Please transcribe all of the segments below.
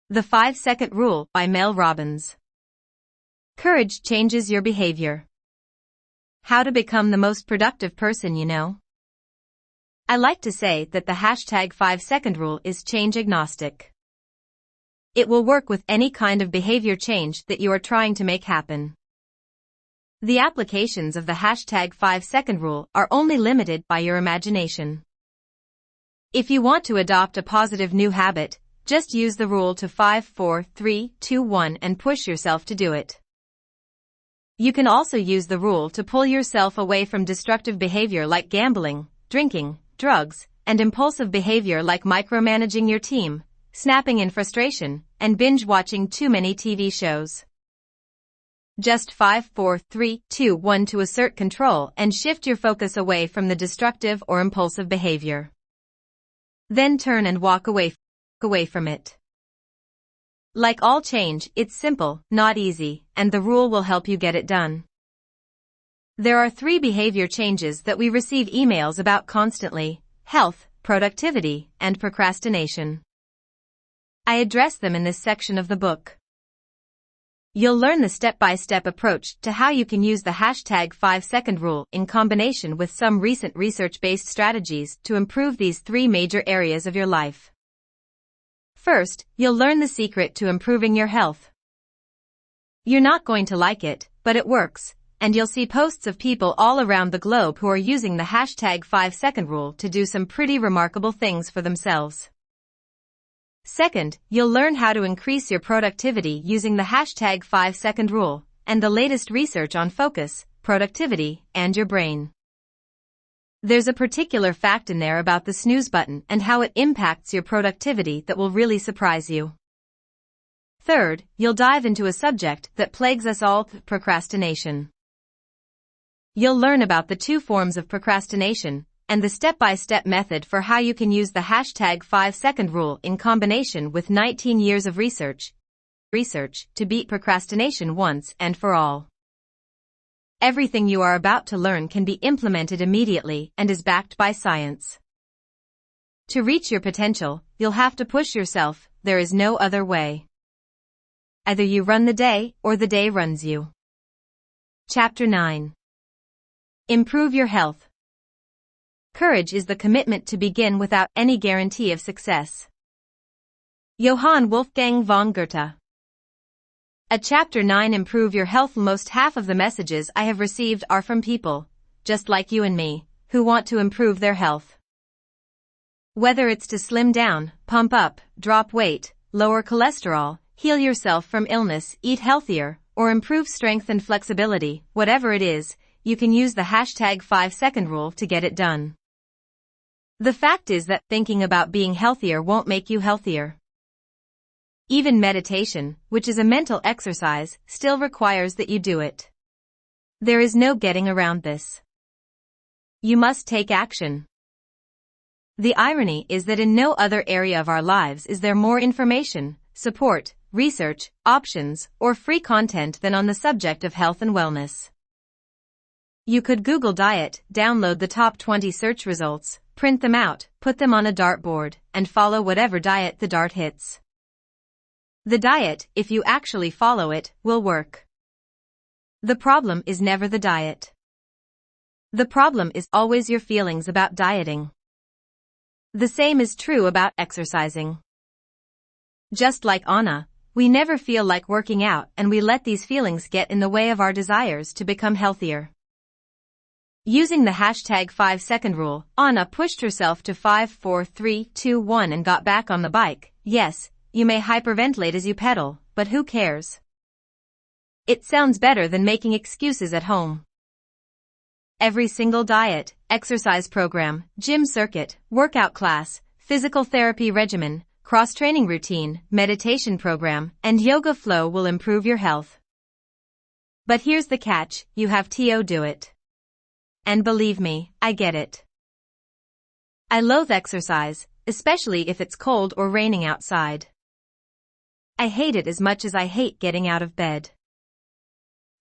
The 5-Second Rule by Robbins. Courage changes your behavior. How to become the most productive person you know. I like to say that the hashtag 5-Second Rule is change agnostic. It will work with any kind of behavior change that you are trying to make happen. The applications of the hashtag 5-Second Rule are only limited by your imagination. If you want to adopt a positive new habit, just use the rule to 5, 4, 3, 2, 1 and push yourself to do it. You can also use the rule to pull yourself away from destructive behavior like gambling, drinking, drugs, and impulsive behavior like micromanaging your team, snapping in frustration, and binge-watching too many TV shows. Just 5, 4, 3, 2, 1 to assert control and shift your focus away from the destructive or impulsive behavior. Then turn and walk away from it. Like all change, it's simple, not easy, and the rule will help you get it done. There are 3 behavior changes that we receive emails about constantly: health, productivity, and procrastination. I address them in this section of the book. You'll learn the step-by-step approach to how you can use the hashtag 5-Second Rule in combination with some recent research-based strategies to improve these 3 major areas of your life. First, you'll learn the secret to improving your health. You're not going to like it, but it works, and you'll see posts of people all around the globe who are using the hashtag 5-Second Rule to do some pretty remarkable things for themselves. Second, you'll learn how to increase your productivity using the hashtag 5-Second Rule and the latest research on focus, productivity, and your brain. There's a particular fact in there about the snooze button and how it impacts your productivity that will really surprise you. Third, you'll dive into a subject that plagues us all: procrastination. You'll learn about the 2 forms of procrastination and the step-by-step method for how you can use the hashtag 5-Second Rule in combination with 19 years of research to beat procrastination once and for all. Everything you are about to learn can be implemented immediately and is backed by science. To reach your potential, you'll have to push yourself. There is no other way. Either you run the day or the day runs you. Chapter 9. Improve your health. Courage is the commitment to begin without any guarantee of success. Johann Wolfgang von Goethe. At Chapter 9, Improve Your Health. Most half of the messages I have received are from people, just like you and me, who want to improve their health. Whether it's to slim down, pump up, drop weight, lower cholesterol, heal yourself from illness, eat healthier, or improve strength and flexibility, whatever it is, you can use the hashtag 5-Second Rule to get it done. The fact is that thinking about being healthier won't make you healthier. Even meditation, which is a mental exercise, still requires that you do it. There is no getting around this. You must take action. The irony is that in no other area of our lives is there more information, support, research, options, or free content than on the subject of health and wellness. You could Google diet, download the top 20 search results, print them out, put them on a dartboard, and follow whatever diet the dart hits. The diet, if you actually follow it, will work. The problem is never the diet. The problem is always your feelings about dieting. The same is true about exercising. Just like Anna, we never feel like working out and we let these feelings get in the way of our desires to become healthier. Using the hashtag 5-Second Rule, Anna pushed herself to 5, 4, 3, 2, 1 and got back on the bike. Yes, you may hyperventilate as you pedal, but who cares? It sounds better than making excuses at home. Every single diet, exercise program, gym circuit, workout class, physical therapy regimen, cross-training routine, meditation program, and yoga flow will improve your health. But here's the catch: you have to do it. And believe me, I get it. I loathe exercise, especially if it's cold or raining outside. I hate it as much as I hate getting out of bed.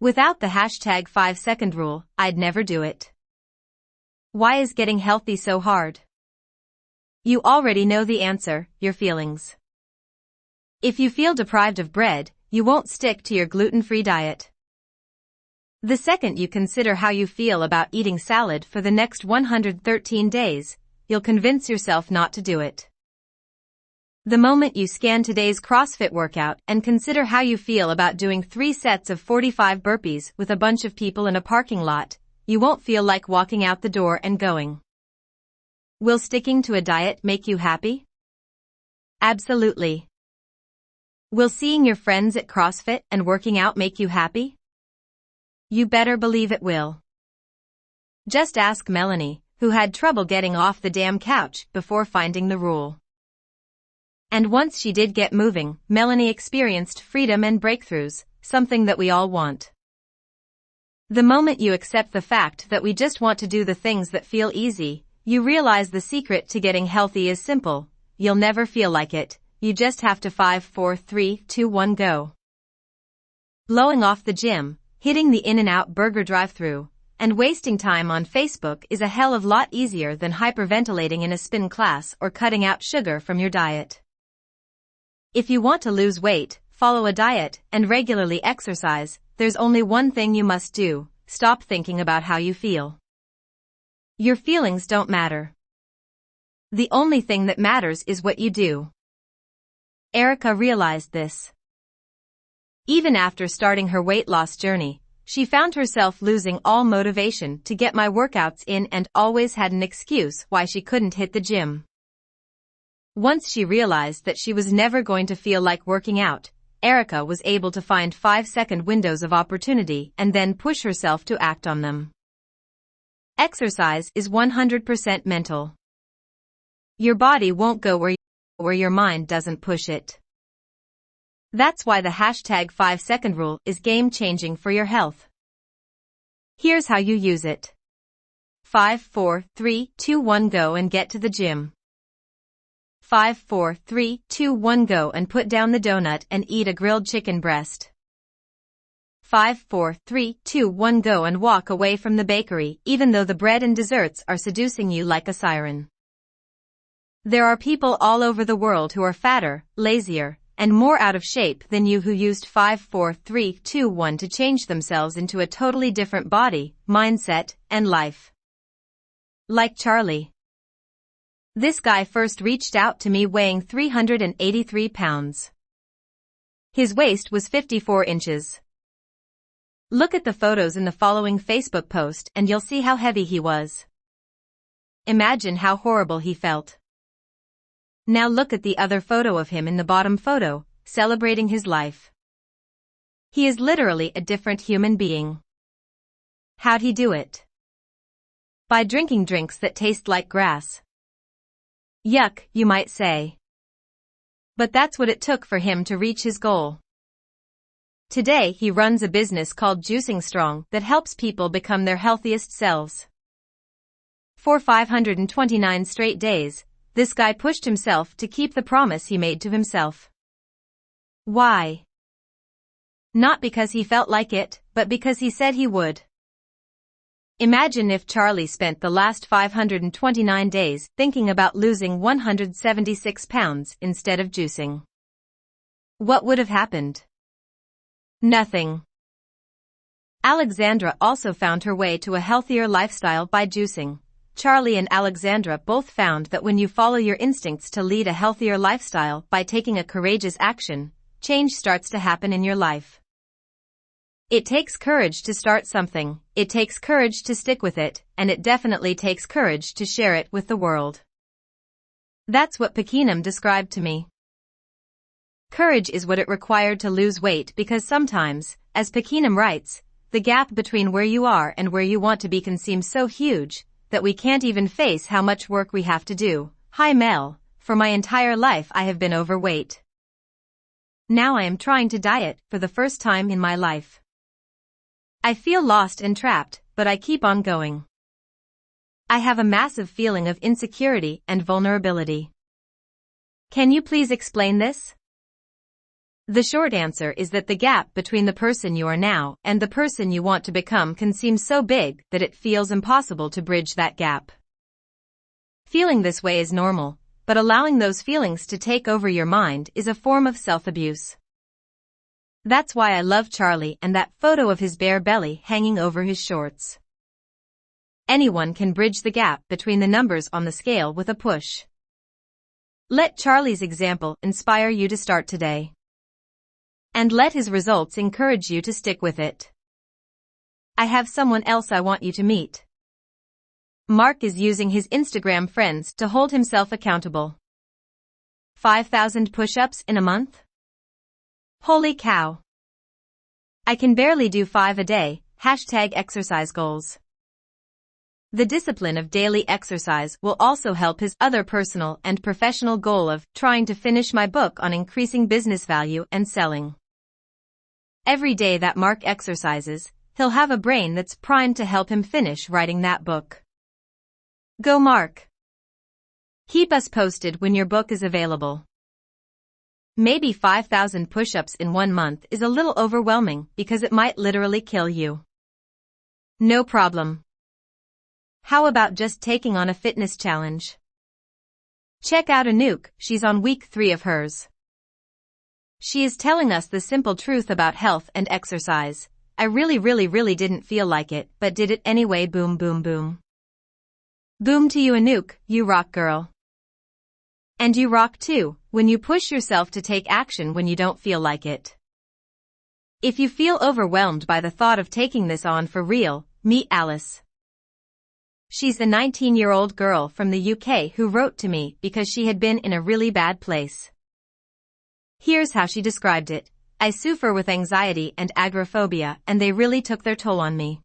Without the hashtag 5-Second Rule, I'd never do it. Why is getting healthy so hard? You already know the answer: your feelings. If you feel deprived of bread, you won't stick to your gluten-free diet. The second you consider how you feel about eating salad for the next 113 days, you'll convince yourself not to do it. The moment you scan today's CrossFit workout and consider how you feel about doing 3 sets of 45 burpees with a bunch of people in a parking lot, you won't feel like walking out the door and going. Will sticking to a diet make you happy? Absolutely. Will seeing your friends at CrossFit and working out make you happy? You better believe it will. Just ask Melanie, who had trouble getting off the damn couch before finding the rule. And once she did get moving, Melanie experienced freedom and breakthroughs, something that we all want. The moment you accept the fact that we just want to do the things that feel easy, you realize the secret to getting healthy is simple. You'll never feel like it. You just have to 5, 4, 3, 2, 1 go. Blowing off the gym, hitting the In-N-Out burger drive-thru, and wasting time on Facebook is a hell of a lot easier than hyperventilating in a spin class or cutting out sugar from your diet. If you want to lose weight, follow a diet, and regularly exercise, there's only one thing you must do: stop thinking about how you feel. Your feelings don't matter. The only thing that matters is what you do. Erica realized this. Even after starting her weight loss journey, she found herself losing all motivation to get my workouts in and always had an excuse why she couldn't hit the gym. Once she realized that she was never going to feel like working out, Erica was able to find 5-second windows of opportunity and then push herself to act on them. Exercise is 100% mental. Your body won't go where your mind doesn't push it. That's why the hashtag 5-second rule is game-changing for your health. Here's how you use it. 5, 4, 3, 2, 1 go and get to the gym. 5, 4, 3, 2, 1 go and put down the donut and eat a grilled chicken breast. 5, 4, 3, 2, 1 go and walk away from the bakery even though the bread and desserts are seducing you like a siren. There are people all over the world who are fatter, lazier, and more out of shape than you who used 5, 4, 3, 2, 1 to change themselves into a totally different body, mindset, and life. Like Charlie. This guy first reached out to me weighing 383 pounds. His waist was 54 inches. Look at the photos in the following Facebook post and you'll see how heavy he was. Imagine how horrible he felt. Now look at the other photo of him in the bottom photo, celebrating his life. He is literally a different human being. How'd he do it? By drinking drinks that taste like grass. Yuck, you might say. But that's what it took for him to reach his goal. Today he runs a business called Juicing Strong that helps people become their healthiest selves. For 529 straight days, this guy pushed himself to keep the promise he made to himself. Why? Not because he felt like it, but because he said he would. Imagine if Charlie spent the last 529 days thinking about losing 176 pounds instead of juicing. What would have happened? Nothing. Alexandra also found her way to a healthier lifestyle by juicing. Charlie and Alexandra both found that when you follow your instincts to lead a healthier lifestyle by taking a courageous action, change starts to happen in your life. It takes courage to start something, it takes courage to stick with it, and it definitely takes courage to share it with the world. That's what Pakinam described to me. Courage is what it required to lose weight because sometimes, as Pakinam writes, the gap between where you are and where you want to be can seem so huge that we can't even face how much work we have to do. Hi Mel, for my entire life I have been overweight. Now I am trying to diet for the first time in my life. I feel lost and trapped, but I keep on going. I have a massive feeling of insecurity and vulnerability. Can you please explain this? The short answer is that the gap between the person you are now and the person you want to become can seem so big that it feels impossible to bridge that gap. Feeling this way is normal, but allowing those feelings to take over your mind is a form of self-abuse. That's why I love Charlie and that photo of his bare belly hanging over his shorts. Anyone can bridge the gap between the numbers on the scale with a push. Let Charlie's example inspire you to start today. And let his results encourage you to stick with it. I have someone else I want you to meet. Mark is using his Instagram friends to hold himself accountable. 5,000 push-ups in a month? Holy cow. I can barely do 5 a day, #exercise goals. The discipline of daily exercise will also help his other personal and professional goal of trying to finish my book on increasing business value and selling. Every day that Mark exercises, he'll have a brain that's primed to help him finish writing that book. Go Mark! Keep us posted when your book is available. Maybe 5,000 push-ups in 1 month is a little overwhelming because it might literally kill you. No problem. How about just taking on a fitness challenge? Check out Anouk, she's on week 3 of hers. She is telling us the simple truth about health and exercise. I really didn't feel like it, but did it anyway. Boom boom boom. Boom to you Anouk, you rock girl. And you rock too, when you push yourself to take action when you don't feel like it. If you feel overwhelmed by the thought of taking this on for real, meet Alice. She's a 19-year-old girl from the UK who wrote to me because she had been in a really bad place. Here's how she described it. I suffer with anxiety and agoraphobia, and they really took their toll on me.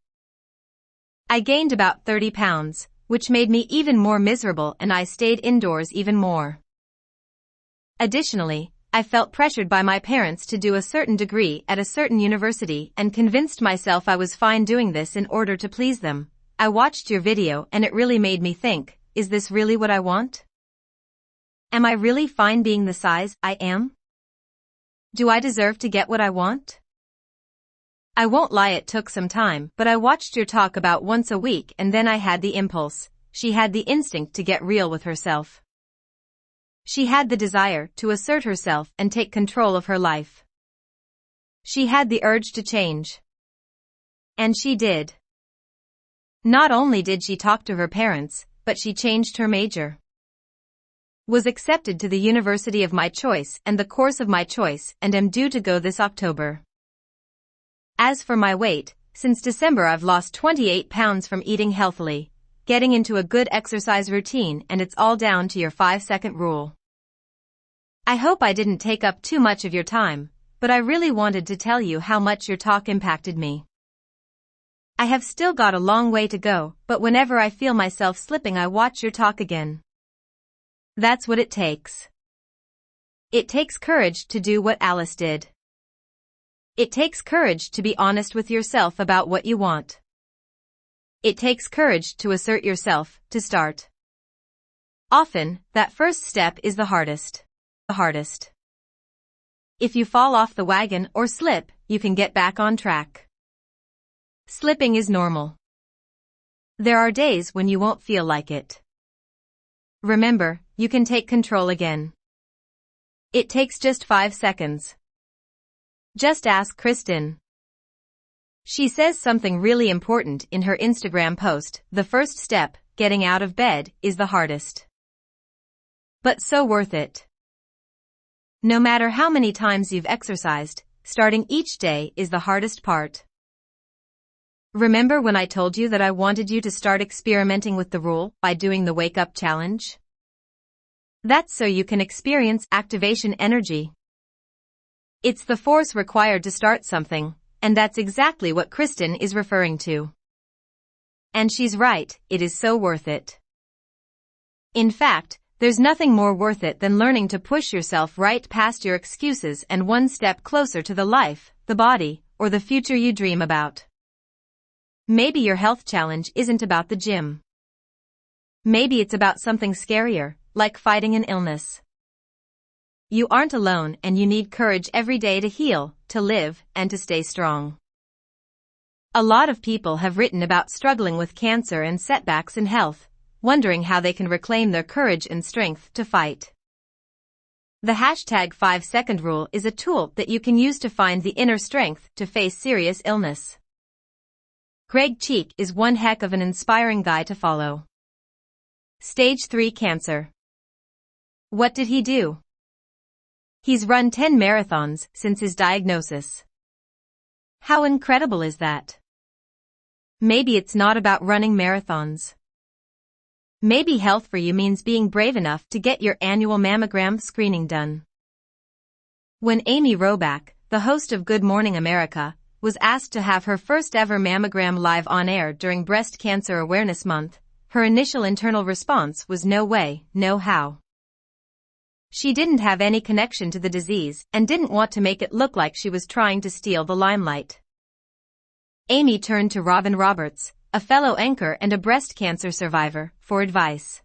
I gained about 30 pounds, which made me even more miserable, and I stayed indoors even more. Additionally, I felt pressured by my parents to do a certain degree at a certain university and convinced myself I was fine doing this in order to please them. I watched your video and it really made me think, is this really what I want? Am I really fine being the size I am? Do I deserve to get what I want? I won't lie, it took some time, but I watched your talk about once a week and then I had the impulse. She had the instinct to get real with herself. She had the desire to assert herself and take control of her life. She had the urge to change. And she did. Not only did she talk to her parents, but she changed her major. Was accepted to the university of my choice and the course of my choice, and am due to go this October. As for my weight, since December I've lost 28 pounds from eating healthily, getting into a good exercise routine, and it's all down to your 5-second rule. I hope I didn't take up too much of your time, but I really wanted to tell you how much your talk impacted me. I have still got a long way to go, but whenever I feel myself slipping I watch your talk again. That's what it takes. It takes courage to do what Alice did. It takes courage to be honest with yourself about what you want. It takes courage to assert yourself, to start. Often, that first step is the hardest. If you fall off the wagon or slip, you can get back on track. Slipping is normal. There are days when you won't feel like it. Remember, you can take control again. It takes just 5 seconds. Just ask Kristen. She says something really important in her Instagram post. The first step, getting out of bed, is the hardest. But so worth it. No matter how many times you've exercised, starting each day is the hardest part. Remember when I told you that I wanted you to start experimenting with the rule by doing the Wake Up Challenge? That's so you can experience activation energy. It's the force required to start something, and that's exactly what Kristen is referring to. And she's right, it is so worth it. In fact, there's nothing more worth it than learning to push yourself right past your excuses and one step closer to the life, the body, or the future you dream about. Maybe your health challenge isn't about the gym. Maybe it's about something scarier, like fighting an illness. You aren't alone, and you need courage every day to heal, to live, and to stay strong. A lot of people have written about struggling with cancer and setbacks in health, wondering how they can reclaim their courage and strength to fight. The hashtag 5-second rule is a tool that you can use to find the inner strength to face serious illness. Greg Cheek is one heck of an inspiring guy to follow. Stage 3 cancer. What did he do? He's run 10 marathons since his diagnosis. How incredible is that? Maybe it's not about running marathons. Maybe health for you means being brave enough to get your annual mammogram screening done. When Amy Robach, the host of Good Morning America, was asked to have her first ever mammogram live on air during Breast Cancer Awareness Month, her initial internal response was no way, no how. She didn't have any connection to the disease and didn't want to make it look like she was trying to steal the limelight. Amy turned to Robin Roberts, a fellow anchor and a breast cancer survivor, for advice.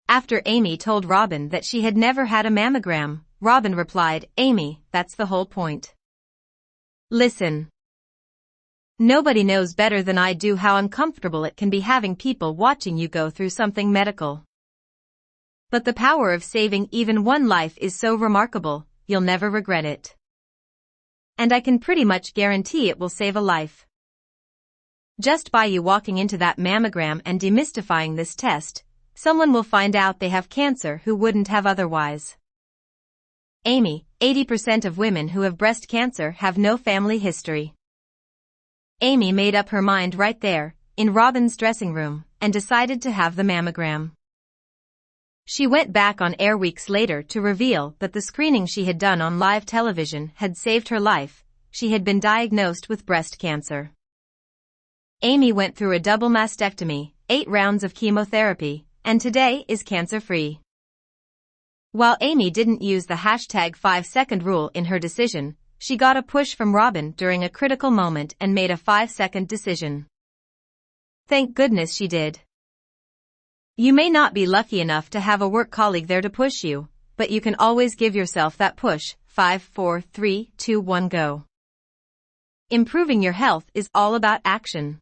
After Amy told Robin that she had never had a mammogram, Robin replied, "Amy, that's the whole point. Listen. Nobody knows better than I do how uncomfortable it can be having people watching you go through something medical. But the power of saving even one life is so remarkable, you'll never regret it. And I can pretty much guarantee it will save a life. Just by you walking into that mammogram and demystifying this test, someone will find out they have cancer who wouldn't have otherwise." Amy, 80% of women who have breast cancer have no family history. Amy made up her mind right there, in Robin's dressing room, and decided to have the mammogram. She went back on air weeks later to reveal that the screening she had done on live television had saved her life. She had been diagnosed with breast cancer. Amy went through a double mastectomy, 8 rounds of chemotherapy, and today is cancer-free. While Amy didn't use the hashtag 5-second rule in her decision, she got a push from Robin during a critical moment and made a 5-second decision. Thank goodness she did. You may not be lucky enough to have a work colleague there to push you, but you can always give yourself that push. 5, 4, 3, 2, 1, go. Improving your health is all about action.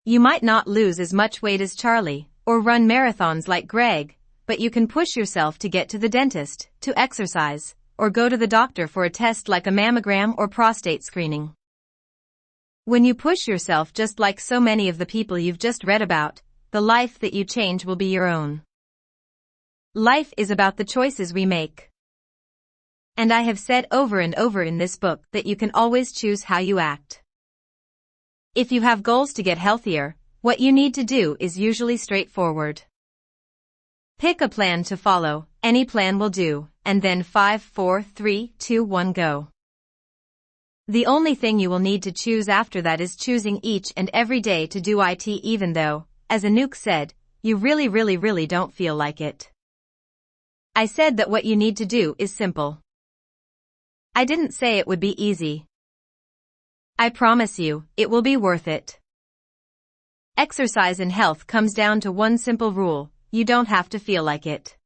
You might not lose as much weight as Charlie, or run marathons like Greg, but you can push yourself to get to the dentist, to exercise, or go to the doctor for a test like a mammogram or prostate screening. When you push yourself just like so many of the people you've just read about, the life that you change will be your own. Life is about the choices we make. And I have said over and over in this book that you can always choose how you act. If you have goals to get healthier, what you need to do is usually straightforward. Pick a plan to follow, any plan will do, and then 5, 4, 3, 2, 1, go. The only thing you will need to choose after that is choosing each and every day to do it even though, as Anouk said, you really don't feel like it. I said that what you need to do is simple. I didn't say it would be easy. I promise you, it will be worth it. Exercise and health comes down to one simple rule: you don't have to feel like it.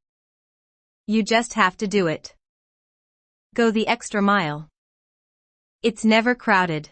You just have to do it. Go the extra mile. It's never crowded.